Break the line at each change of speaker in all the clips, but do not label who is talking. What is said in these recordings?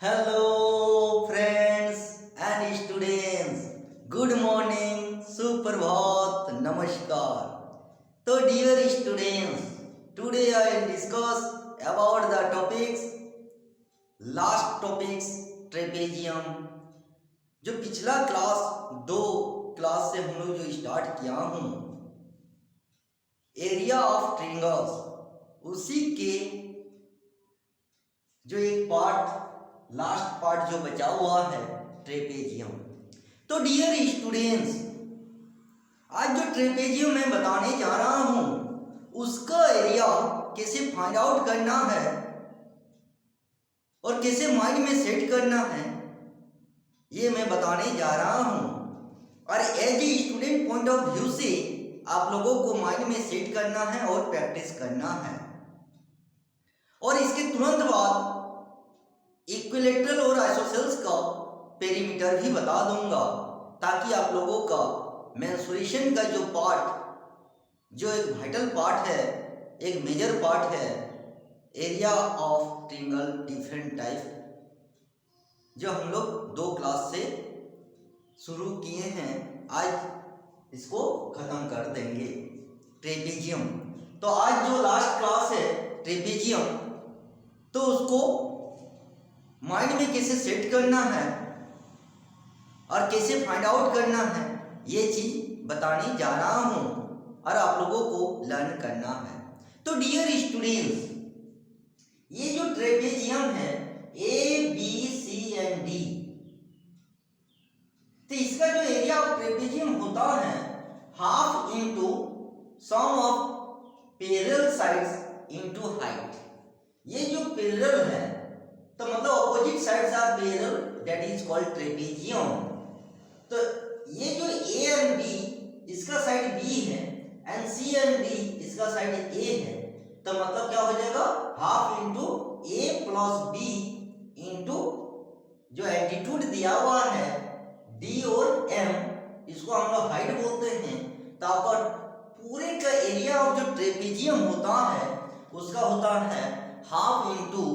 Hello friends and students, good morning, सुप्रभात, नमस्कार। तो dear students, today I will discuss about the topics, last topics trapezium। जो पिछला class से हम लोग जो स्टार्ट किया हूँ एरिया ऑफ ट्रायंगल्स, उसी के जो एक लास्ट पार्ट जो बचा हुआ है ट्रेपेजियम। तो डियर स्टूडेंट्स, आज जो ट्रेपेजियम मैं बताने जा रहा हूं उसका एरिया कैसे फाइंड आउट करना है और कैसे माइंड में सेट करना है ये मैं बताने जा रहा हूं। और as a student point of view से आप लोगों को माइंड में सेट करना है और प्रैक्टिस करना है। और इसके तुरंत बाद इक्विलेटरल और आइसोसेल्स का पेरीमीटर भी बता दूंगा, ताकि आप लोगों का मेंसुरेशन का जो पार्ट, जो एक वाइटल पार्ट है, एक मेजर पार्ट है, area of triangle different type, जो हम लोग 2 क्लास से शुरू किए हैं, आज इसको खत्म कर देंगे ट्रेपेजियम। तो आज जो लास्ट क्लास है ट्रेपेजियम, तो उसको माइंड में कैसे सेट करना है और कैसे फाइंड आउट करना है ये चीज बताने जा रहा हूं और आप लोगों को लर्न करना है। तो डियर स्टूडेंट्स, ये जो ट्रेपेजियम है A B C and D, तो इसका जो एरिया ऑफ ट्रेपेजियम होता है half into sum of parallel sides into height. ये जो पैरेलल है तो मतलब opposite sides are parallel, that is called trapezium. तो ये जो ए एंड बी, इसका साइड बी है एंड सी एंड डी इसका साइड ए है, तो मतलब क्या हो जाएगा half into A plus B into जो एल्टीट्यूड दिया हुआ है डी और एम, इसको हम लोग हाइट बोलते हैं। तो आपका पूरे का एरिया ऑफ जो ट्रेपेजियम होता है उसका होता है half into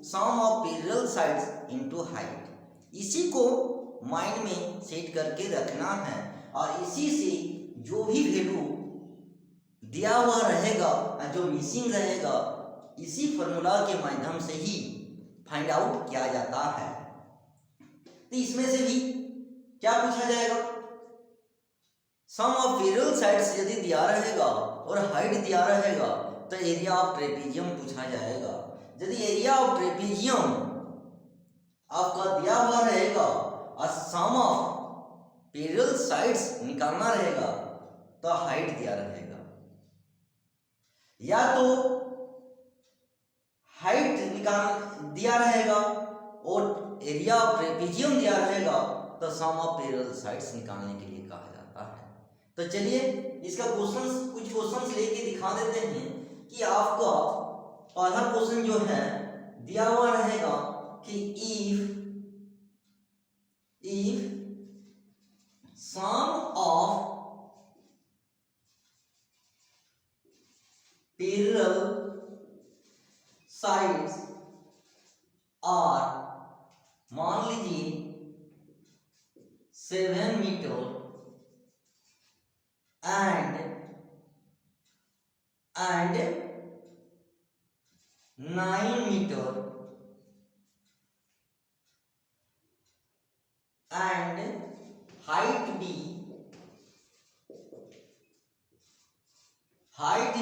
sum of parallel sides into height. इसी को माइंड में सेट करके रखना है और इसी से जो भी वैल्यू दिया हुआ रहेगा, जो मिसिंग रहेगा, इसी फॉर्मूला के माध्यम से ही फाइंड आउट किया जाता है। तो इसमें से भी क्या पूछा जाएगा, सम ऑफ पैरेलल साइड्स यदि दिया रहेगा और हाइट दिया रहेगा तो एरिया ऑफ ट्रेपेजियम पूछा जाएगा। यदि एरिया ऑफ ट्रेपेजियम आपका दिया हुआ रहेगा और सम ऑफ पैरेलल साइड्स निकालना रहेगा तो हाइट दिया रहेगा, या तो हाइट निकाल दिया रहेगा और एरिया ऑफ ट्रेपेजियम दिया रहेगा तो सम ऑफ पैरेलल साइड्स निकालने के लिए कहा जाता है। तो चलिए इसका कुछ क्वेश्चंस लेके दिखा देते हैं कि आपका पहला क्वेश्चन जो है दिया हुआ रहेगा कि if sum of parallel sides are, मान लीजिए 7 metre and 9 metre and height be 5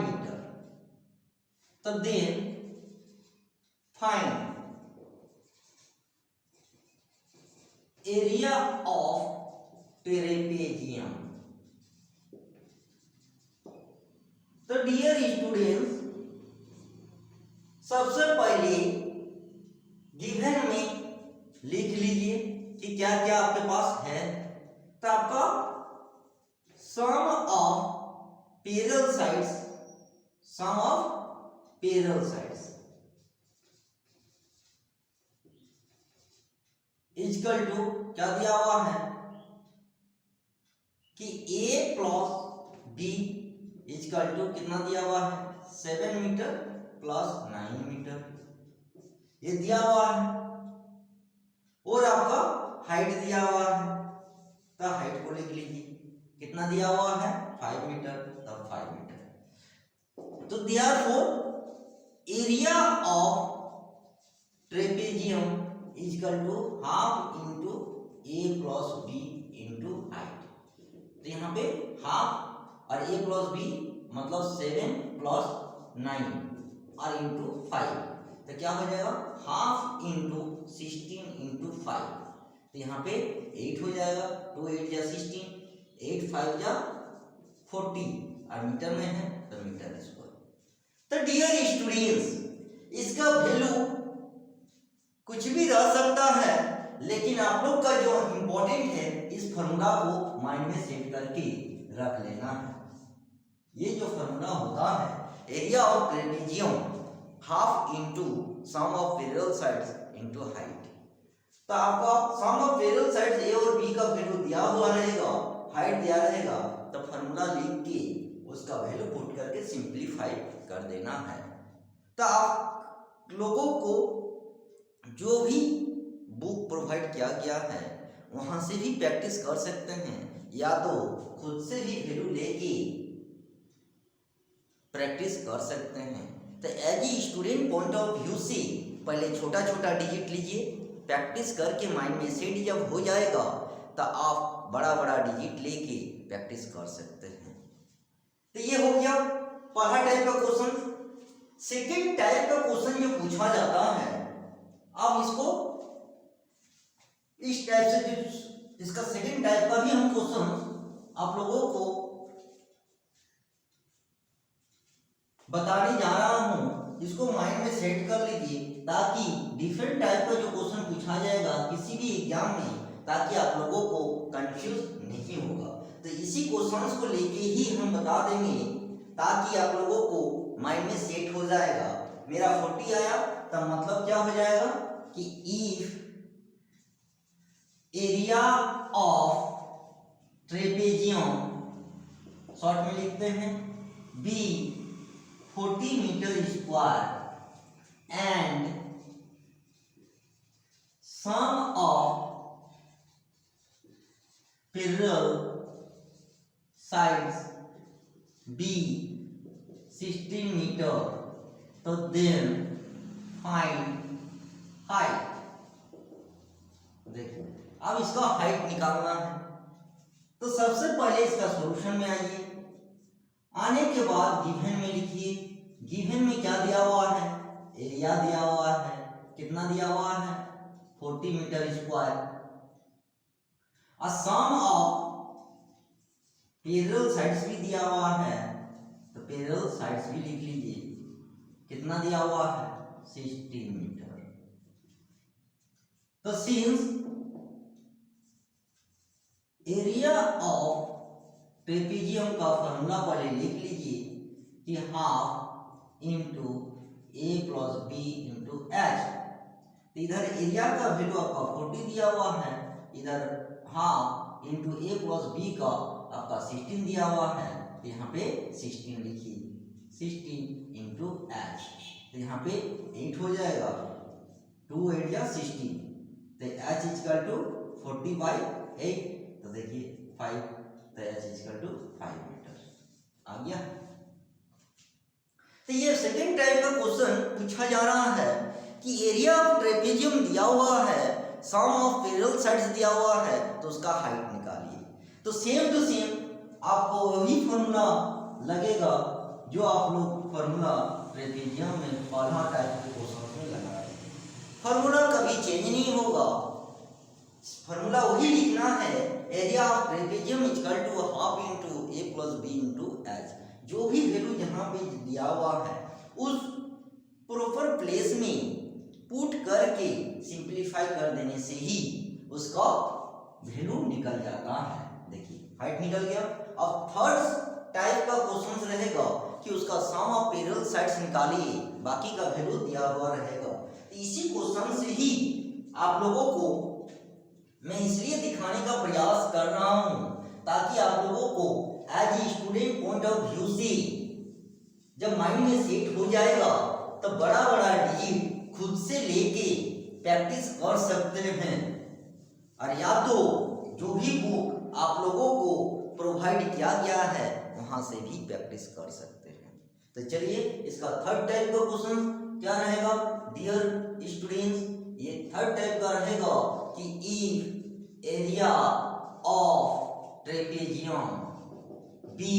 metre, तो then find area of trapezium. तो डियर स्टूडेंट्स, सबसे पहले गिवन में लिख लीजिए कि क्या क्या आपके पास है। तो आपका sum of parallel sides equal to क्या दिया हुआ है कि a plus b equal to कितना दिया हुआ है 7 मीटर प्लस 9 मीटर। ये दिया हुआ है और आपका हाइट दिया हुआ है, तो हाइट को लिख लीजिए। कितना दिया हुआ है 5 मीटर, तब 5 मीटर। तो therefore area of trapezium is equal to half into A plus B into height. तो यहाँ पे हाफ और ए प्लस बी मतलब 7 प्लस 9 और इंटू 5, तो क्या हो जाएगा हाफ इंटू 16 इंटू 5। तो यहाँ पे 8 हो जाएगा, 2 8 जा 16, 8 5 जा 40 और मीटर में है तो मीटर स्क्वायर। तो डियर स्टूडेंट्स, इसका वैल्यू कुछ भी रह सकता है, लेकिन आप लोग का जो इम्पोर्टेंट है इस फॉर्मूला को माइंड में सेट करके रख लेना है। ये जो फॉर्मूला होता है area of trapezium half into sum of parallel sides into height. तो आपका sum of parallel sides A और बी का वैल्यू दिया हुआ रहेगा, हाइट दिया रहेगा, तो फॉर्मूला लिख के उसका वैल्यू पुट करके सिंपलीफाई कर देना है। तो आप लोगों को जो भी बुक प्रोवाइड किया गया है वहां से भी प्रैक्टिस कर सकते हैं, या तो खुद से भी वैल्यू लेके प्रैक्टिस कर सकते हैं। तो as a student point of view से पहले छोटा छोटा डिजिट लीजिए, प्रैक्टिस करके माइंड में सेट जब हो जाएगा तो आप बड़ा बड़ा डिजिट लेके प्रैक्टिस कर सकते हैं। तो ये हो गया पहला टाइप का क्वेश्चन। सेकंड टाइप का क्वेश्चन जो पूछा जाता है, अब इसको इस टाइप से, इसका सेकंड टाइप का भी हम क्वेश्चन आप लोगों को बताने जा रहा हूं। इसको माइंड में सेट कर लीजिए ताकि डिफरेंट टाइप का जो क्वेश्चन पूछा जाएगा किसी भी एग्जाम में, ताकि आप लोगों को कंफ्यूज नहीं होगा। तो इसी क्वेश्चंस को लेके ही हम बता देंगे ताकि आप लोगों को माइंड में सेट हो जाएगा। मेरा 40 आया तब मतलब क्या हो जाएगा कि if area of trapezium, short में लिखते हैं, be 40 metre square and sum of parallel sides be 16 metre, तो देन फाइंड हाइट। देखो अब इसका हाइट निकालना है, तो सबसे पहले इसका सॉल्यूशन में आइए। आने के बाद गिवन में लिखिए, गिवन में क्या दिया हुआ है, एरिया दिया हुआ है, कितना दिया हुआ है 40 मीटर स्क्वायर, और सम ऑफ पैरेलल साइड्स भी दिया हुआ है, तो पैरेलल साइड्स भी लिख लीजिए, कितना दिया हुआ है 16 मीटर। तो सिंस एरिया ऑफ ट्रेपेजियम का फॉर्मूला पहले लिख लीजिए कि half into A plus B into H. इधर एरिया का वैल्यू आपका 40 दिया हुआ है, इधर half into A plus B का आपका 16 दिया हुआ है, तो यहाँ पे 16 लिखिए, 16 इंटू एच। तो यहाँ पे 8 हो जाएगा, 2 8 या 16, तो एच इक्वल टू 40/8। तो देखिए 5, तो एच इक्वल टू 5 मीटर आ गया। तो ये सेकंड टाइप का क्वेश्चन पूछा जा रहा है कि एरिया ऑफ ट्रेपेजियम दिया हुआ है, सम ऑफ पैरेलल साइड्स दिया हुआ है, तो उसका हाइट निकालिए। तो सेम टू सेम आपको वही फॉर्मूला लगेगा जो आप लोग फॉर्मूला ट्रेपेजियम में पहला टाइप के क्वेश्चन में लगाए। फॉर्मूला कभी चेंज नहीं होगा, फॉर्मूला वही लिखना है, area of trapezium equal to half into A plus B into H. जो भी वैल्यू जहाँ पे दिया हुआ है उस प्रॉपर प्लेस में पुट करके सिंपलीफाई कर देने से ही उसका वैल्यू निकल जाता है। देखिए हाइट निकल गया। अब थर्ड टाइप का क्वेश्चन रहेगा कि उसका सम ऑफ पैरेलल साइड्स निकालिए, बाकी का वैल्यू दिया हुआ रहेगा। इसी क्वेश्चन से ही आप लोगों को मैं इसलिए दिखाने का प्रयास कर रहा हूं ताकि आप लोगों को as a student point of view से जब माइंड में सेट हो जाएगा तो बड़ा बड़ा डिजिट खुद से लेके प्रैक्टिस कर सकते हैं, और या तो जो भी बुक आप लोगों को प्रोवाइड किया गया है वहां से भी प्रैक्टिस कर सकते हैं। तो चलिए इसका थर्ड टाइप का क्वेश्चन क्या रहेगा डियर स्टूडेंट्स, ये थर्ड टाइप का रहेगा कि if area of trapezium be,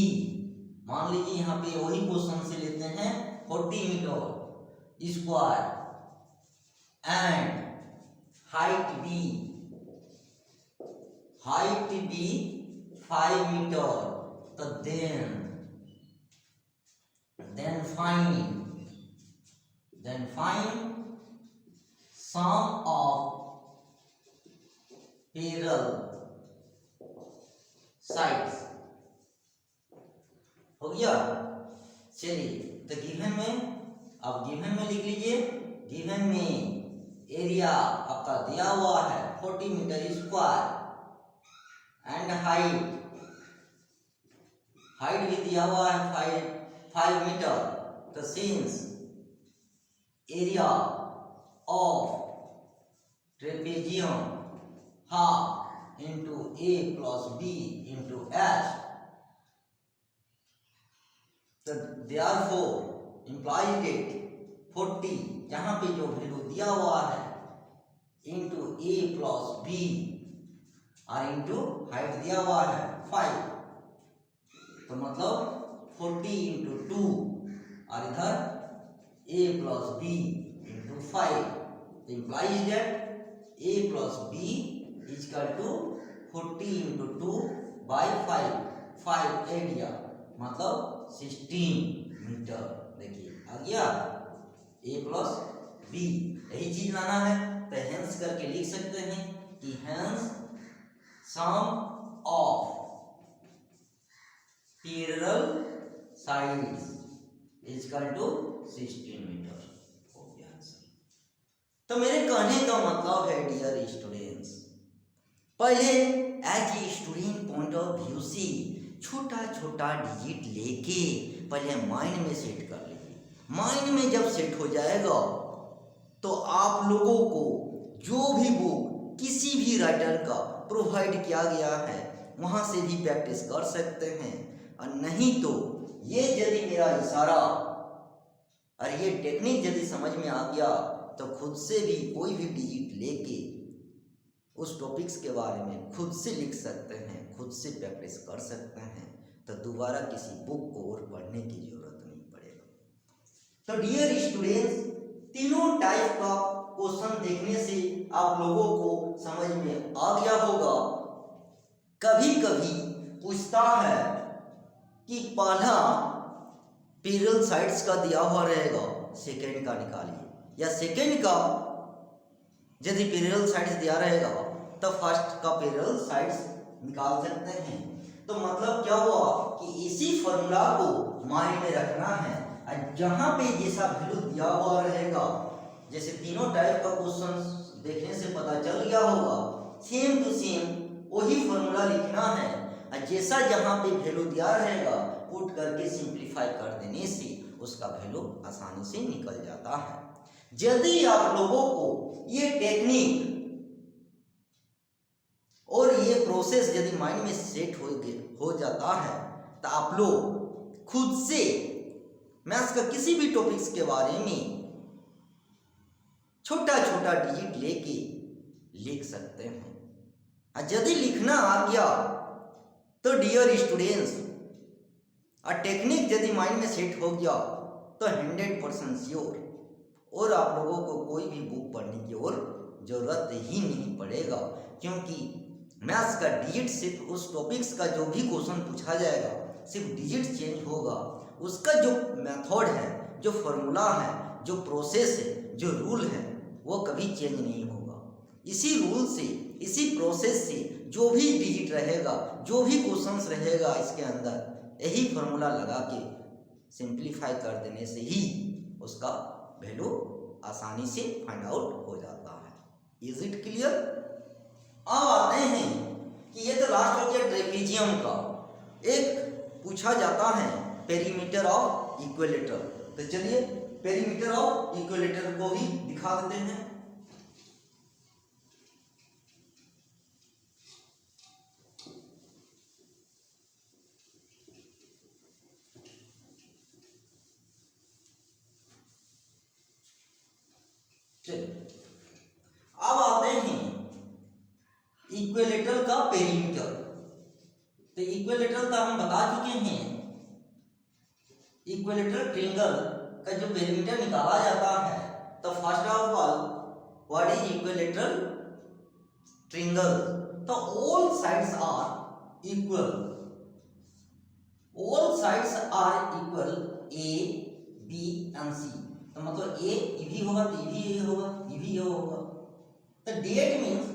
मान लीजिए यहाँ पे वही क्वेश्चन से लेते हैं 40 metre square and height be 5 metre, तो then find sum of parallel sides। हो गया। चलिए तो गिवन में लिख लीजिए, गिवन में एरिया आपका दिया हुआ है 40 मीटर स्क्वायर एंड हाइट भी दिया हुआ है 5 मीटर, तो since area of trapezium half into A plus B into H, तो देयरफॉर इम्प्लाइज डेट 40 जहां पे जो वैल्यू दिया हुआ है इंटू ए प्लस बी और इंटू हाइट दिया हुआ है 5, तो मतलब 40 इंटू 2 और इधर a प्लस बी इंटू 5, तो implies that a plus B is equal to 40 into 2 by 5 area मतलब 16 मीटर। देखिए आ गया a प्लस बी, यही चीज लाना है, तो हेंस करके लिख सकते हैं कि hence sum of parallel sides is equal to 16 metre. हो गया आंसर। तो मेरे कहने का मतलब है डियर स्टूडेंट्स, पहले as a student point of view से छोटा छोटा डिजिट लेके पहले माइंड में सेट कर लीजिए। माइंड में जब सेट हो जाएगा तो आप लोगों को जो भी बुक किसी भी राइटर का प्रोवाइड किया गया है वहां से भी प्रैक्टिस कर सकते हैं, और नहीं तो ये यदि मेरा इशारा और ये टेक्निक यदि समझ में आ गया तो खुद से भी कोई भी डिजिट लेके उस टॉपिक्स के बारे में खुद से लिख सकते हैं, खुद से प्रैक्टिस कर सकते हैं, तो दोबारा किसी बुक को और पढ़ने की जरूरत नहीं पड़ेगा। तो डियर स्टूडेंट्स, तीनों टाइप का क्वेश्चन देखने से आप लोगों को समझ में आ गया होगा। कभी कभी पूछता है कि पहला पैरेलल साइड्स का दिया हुआ रहेगा, सेकेंड का निकालिए, या सेकेंड का यदि पैरेलल साइड्स दिया रहेगा तो फर्स्ट का पैरेलल साइड्स निकाल सकते हैं। तो मतलब क्या हुआ कि इसी फॉर्मूला को माइंड में रखना है, और जहां पे जैसा वैल्यू दिया हुआ रहेगा, जैसे तीनों टाइप का क्वेश्चन देखने से पता चल गया होगा, सेम टू सेम वही फॉर्मूला लिखना है, और जैसा जहां पे वैल्यू दिया रहेगा पुट करके सिंप्लीफाई कर देने से उसका वैल्यू आसानी से निकल जाता है। यदि आप लोगों को ये टेक्निक और ये प्रोसेस यदि माइंड में सेट हो जाता है तो आप लोग खुद से मैथ्स का किसी भी टॉपिक्स के बारे में छोटा छोटा डिजिट लेके लिख सकते हैं। और यदि लिखना आ गया तो डियर स्टूडेंट्स, और टेक्निक यदि माइंड में सेट हो गया तो 100% श्योर और आप लोगों को कोई भी बुक पढ़ने की और जरूरत ही नहीं पड़ेगा, क्योंकि मैथ्स का डिजिट सिर्फ उस टॉपिक्स का जो भी क्वेश्चन पूछा जाएगा सिर्फ डिजिट चेंज होगा, उसका जो मेथड है, जो फॉर्मूला है, जो प्रोसेस है, जो रूल है, वो कभी चेंज नहीं होगा। इसी रूल से, इसी प्रोसेस से जो भी डिजिट रहेगा, जो भी क्वेश्चंस रहेगा इसके अंदर, यही फॉर्मूला लगा के सिंप्लीफाई कर देने से ही उसका वैल्यू आसानी से फाइंड आउट हो जाता है। Is it clear? अब आते हैं कि ये तो लास्ट हो गया ट्रेपेजियम का। एक पूछा जाता है पेरीमीटर ऑफ इक्विलेटरल, तो चलिए पेरीमीटर ऑफ इक्विलेटरल को भी दिखा देते हैं। अब आते हैं इक्विलेटरल का पेरीमीटर। तो इक्विलेटरल का हम बता चुके हैं, इक्विलेटरल ट्रायंगल का जो पेरीमीटर निकाला जाता है। तो first of all what is equilateral triangle? तो all sides are equal, all sides are equal A B and C. तो मतलब ए भी होगा तो भी होगा, भी होगा। तो डेट मीन्स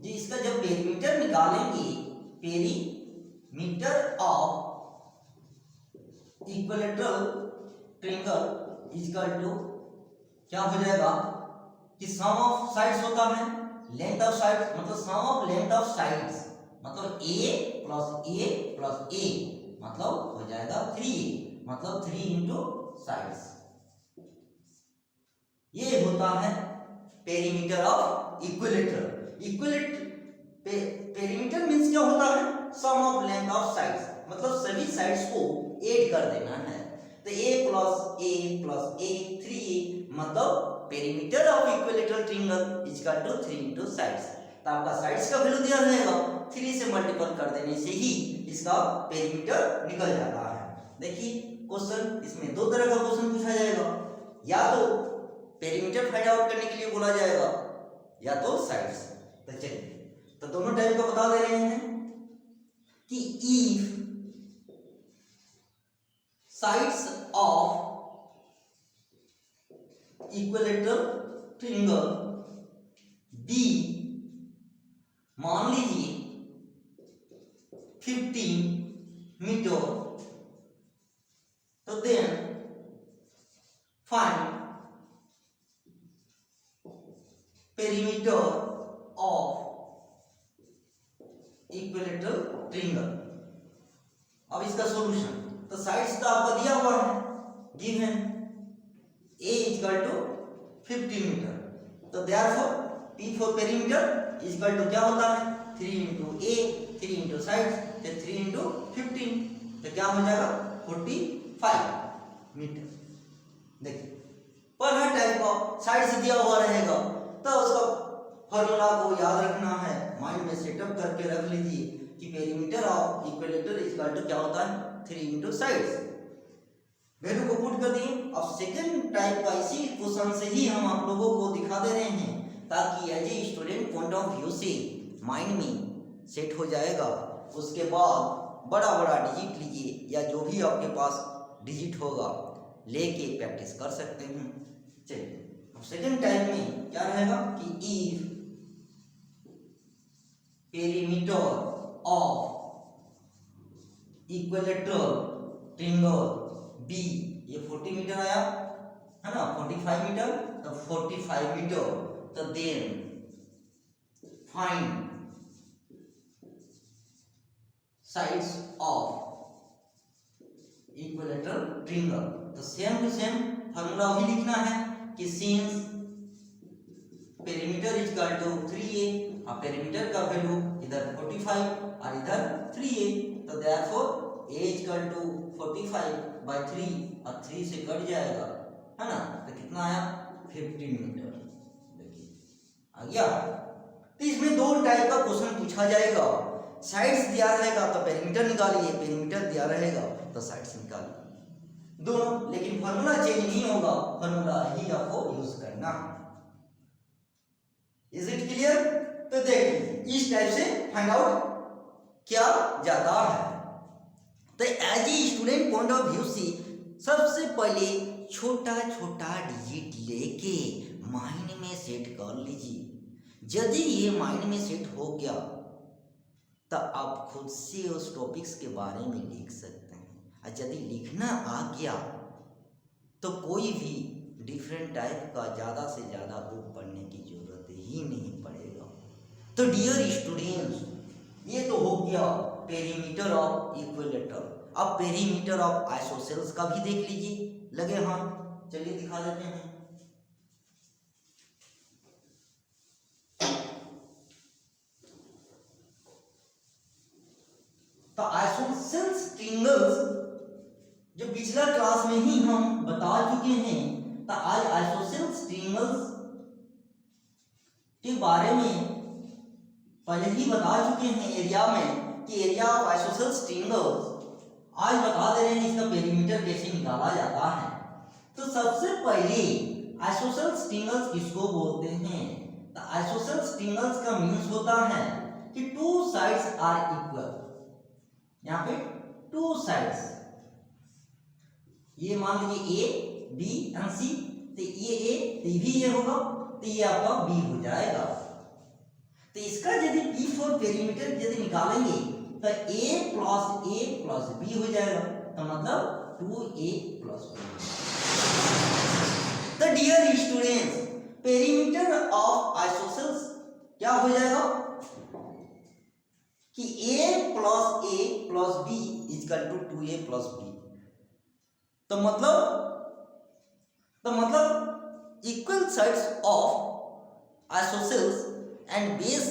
जो इसका जब पेरीमीटर निकालेंगे, perimeter of equilateral triangle is equal to क्या हो जाएगा कि सम ऑफ साइड्स होता है लेंथ ऑफ साइड्स, मतलब सम ऑफ लेंथ ऑफ साइड्स, मतलब ए प्लस ए मतलब हो जाएगा 3a, मतलब 3 इंटू साइड्स। ये होता है perimeter of equilateral. Perimeter means क्या होता है? सम ऑफ लेंथ ऑफ साइड्स, मतलब सभी साइड्स को ऐड कर देना है। तो a प्लस ए 3a, मतलब perimeter of equilateral triangle is equal to 3 into sides. तो आपका साइड्स का वैल्यू दिया रहेगा, 3 से मल्टीपल कर देने से ही इसका पेरीमीटर निकल जाता है। देखिए क्वेश्चन, इसमें दो तरह का क्वेश्चन पूछा जाएगा, या तो पेरीमीटर फाइंड आउट करने के लिए बोला जाएगा या तो साइड्स। तो चलिए, तो दोनों टाइप का बता दे रहे हैं कि if sides of equilateral triangle be, मान लीजिए 15 मीटर, तो then find perimeter of equilateral triangle. अब इसका सॉल्यूशन, तो साइड्स तो आपको दिया हुआ है, given a is equal to 15 metre. तो therefore p for perimeter is equal to क्या होता है? 3 इंटू a, 3 इंटू साइड्स, तो 3 इंटू 15, तो क्या हो जाएगा? 45 मीटर। देखिए पर हर टाइप का साइड्स दिया हुआ रहेगा, तो उसका फॉर्मूला को याद रखना है, माइंड में सेटअप करके रख लीजिए कि perimeter of equilateral is equal to क्या होता है? 3 इंटू साइड्स। वैल्यू को पुट कर दिए। अब सेकंड टाइप का इसी क्वेश्चन से ही हम आप लोगों को दिखा दे रहे हैं, ताकि as a student point of view से माइंड में सेट हो जाएगा। उसके बाद बड़ा बड़ा डिजिट लीजिए, या जो भी आपके पास डिजिट होगा लेके प्रैक्टिस कर सकते हैं। चलिए अब सेकंड टाइप में क्या रहेगा कि if perimeter of equilateral triangle be, ये 40 मीटर आया है ना, 45 मीटर, तो 45 मीटर, तो then find sides of equilateral triangle. तो सेम टू सेम फॉर्मूला वही लिखना है कि since perimeter is equal to 3a, और पेरीमीटर का वैल्यू इधर 45 और इधर 3a, तो therefore a is equal to 45 by 3, और 3 से कट जाएगा है ना, तो कितना आया? 15 मीटर। देखिए आ गया। तो इसमें दो टाइप का क्वेश्चन पूछा जाएगा, साइड्स दिया रहेगा तो पेरीमीटर निकालिए, पेरीमीटर दिया रहेगा तो साइड्स निकालिए, दोनों। लेकिन फॉर्मूला चेंज नहीं होगा, फॉर्मूला ही आपको यूज करना है। Is it clear? तो देखिए इस टाइप से फाइंड आउट किया जाता है। तो as a student point of view से सबसे पहले छोटा छोटा डिजिट लेके माइंड में सेट कर लीजिए। यदि ये माइंड में सेट हो गया तो आप खुद से उस टॉपिक्स के बारे में लिख सकते हैं, और यदि लिखना आ गया तो कोई भी डिफरेंट टाइप का ज़्यादा से ज़्यादा बुक पढ़ने की जरूरत ही नहीं पड़ेगा। तो डियर स्टूडेंट्स, ये तो हो गया पेरीमीटर ऑफ इक्विलेटरल। अब पेरीमीटर ऑफ आइसोसेल्स का भी देख लीजिए, लगे हाथ। चलिए दिखा देते हैं। तो आइसोसेल्स ट्रायंगल्स जो पिछला क्लास में ही हम बता चुके हैं, तो आज आइसोसेल्स ट्रायंगल्स के बारे में पहले ही बता चुके हैं एरिया में कि एरिया ऑफ आइसोसेल्स ट्रायंगल्स। आज बता दे रहे हैं इसका पेरीमीटर कैसे निकाला जाता है। तो सबसे पहले आइसोसेल्स ट्रायंगल्स किसको बोलते हैं? तो आइसोसेल्स ट्रायंगल्स का मीन्स होता है कि टू साइड्स आर इक्वल। यहाँ पे टू साइड्स, ये मान लीजिए ए बी एंड सी, तो ये ए तो भी ये होगा, तो ये आपका बी हो जाएगा। तो इसका यदि पी फॉर पेरीमीटर यदि निकालेंगे तो ए प्लस बी हो जाएगा, तो मतलब 2a प्लस बी। तो dear students, perimeter of isosceles क्या हो जाएगा कि a plus b equal to 2a plus b। तो मतलब equal sides of isosceles and base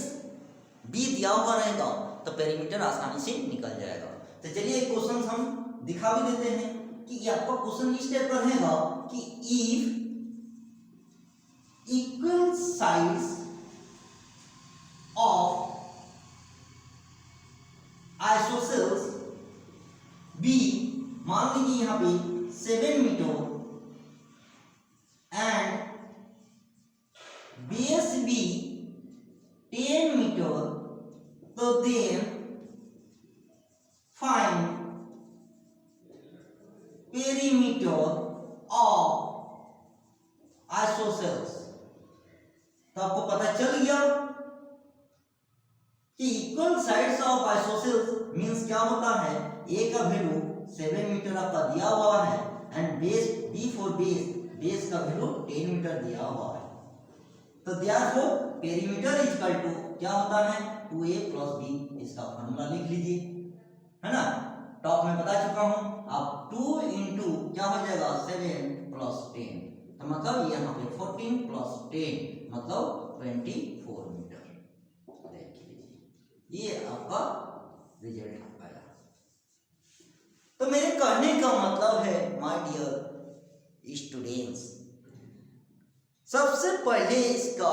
b दिया हुआ रहेगा तो पेरीमीटर आसानी से निकल जाएगा। तो चलिए एक क्वेश्चन हम दिखा भी देते हैं कि ये आपका क्वेश्चन इस टाइप का रहेगा कि if equal sides of isosceles B, मान लीजिए यहाँ पे 7 metre and base B 10 metre, तो then find perimeter of isosceles. तो आपको पता चल गया कि equal sides of isosceles means क्या होता है, ए का वैल्यू 7 मीटर आपका दिया हुआ है and base B for base का वैल्यू 10 मीटर दिया हुआ है। तो देयरफॉर पेरीमीटर इक्वल टू क्या होता है 2a प्लस b। इसका फॉर्मूला लिख लीजिए, है ना, टॉप में बता चुका हूं। अब 2 इंटू क्या हो जाएगा 7 प्लस 10, तो मतलब यहाँ पे 14 प्लस 10 मतलब 24 मीटर। देख लीजिए ये आपका रिजल्ट आया। तो मेरे कहने का मतलब है माय डियर स्टूडेंट्स, सबसे पहले इसका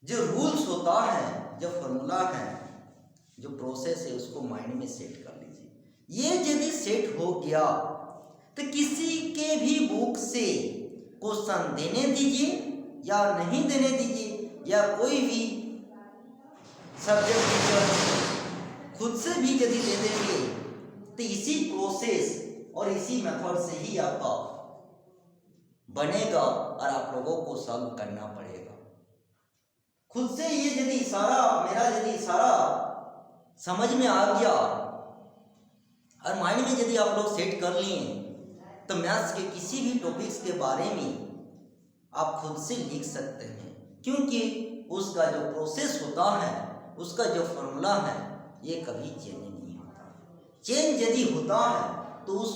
जो रूल्स होता है, जो फॉर्मूला है, जो प्रोसेस है, उसको माइंड में सेट कर लीजिए। ये यदि सेट हो गया तो किसी के भी बुक से क्वेश्चन देने दीजिए या नहीं देने दीजिए, या कोई भी सब्जेक्ट टीचर खुद से भी यदि दे देंगे तो इसी प्रोसेस और इसी मेथड से ही आपका बनेगा और आप लोगों को सॉल्व करना पड़ेगा। खुद से ये यदि इशारा समझ में आ गया और माइंड में यदि आप लोग सेट कर लिए तो मैथ्स के किसी भी टॉपिक्स के बारे में आप खुद से लिख सकते हैं, क्योंकि उसका जो प्रोसेस होता है, उसका जो फॉर्मूला है, ये कभी चेंज नहीं होता। चेंज यदि होता है तो उस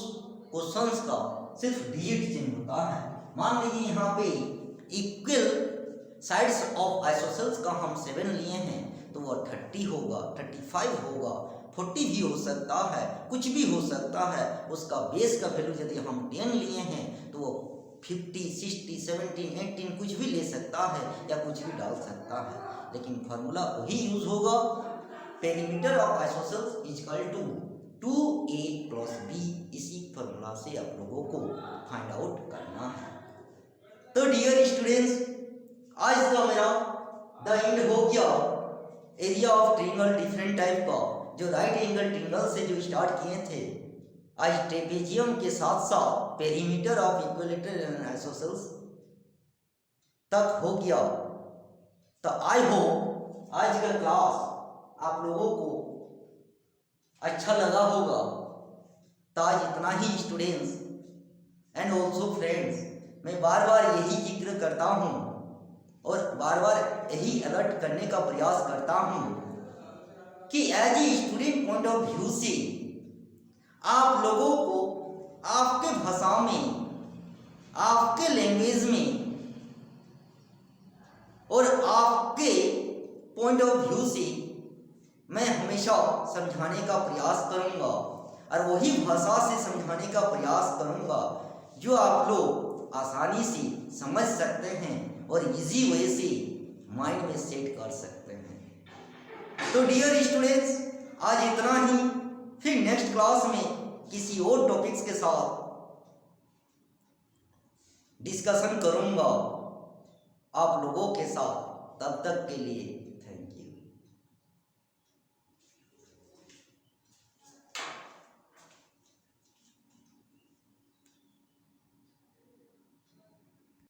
क्वेश्चंस का सिर्फ डिजिट चेंज होता है। मान लीजिए यहाँ पे इक्वल साइड्स ऑफ आइसोसेल्स का हम 7 लिए हैं तो वो 30 होगा, 35 होगा, 40 भी हो सकता है, कुछ भी हो सकता है। उसका बेस का वैल्यू यदि हम 10 लिए हैं तो वो 50, 60, 70, 18 कुछ भी ले सकता है या कुछ भी डाल सकता है, लेकिन फार्मूला वही यूज होगा। Perimeter of isosceles equal to 2a plus b। इसी फार्मूला से आप लोगों को फाइंड आउट करना है। तो डियर स्टूडेंट्स, आज का मेरा द एंड हो गया area of triangle different type का, जो राइट एंगल ट्रायंगल से जो स्टार्ट किए थे, आज ट्रेपेजियम के साथ साथ पेरीमीटर ऑफ इक्विलैटरल आइसोसेल्स तक हो गया। तो आई होप आज का क्लास आप लोगों को अच्छा लगा होगा। तो आज इतना ही स्टूडेंट्स एंड ऑल्सो फ्रेंड्स, मैं बार बार यही जिक्र करता हूँ और बार बार यही अलर्ट करने का प्रयास करता हूँ कि as a student point of view से आप लोगों को आपके भाषा में आपके लैंग्वेज में और आपके पॉइंट ऑफ व्यू से मैं हमेशा समझाने का प्रयास करूंगा और वही भाषा से समझाने का प्रयास करूंगा जो आप लोग आसानी से समझ सकते हैं और इजी वे से माइंड में सेट कर सकते हैं। तो डियर स्टूडेंट्स, आज इतना ही। फिर नेक्स्ट क्लास में किसी और टॉपिक्स के साथ डिस्कशन करूंगा आप लोगों के साथ। तब तक के लिए थैंक यू।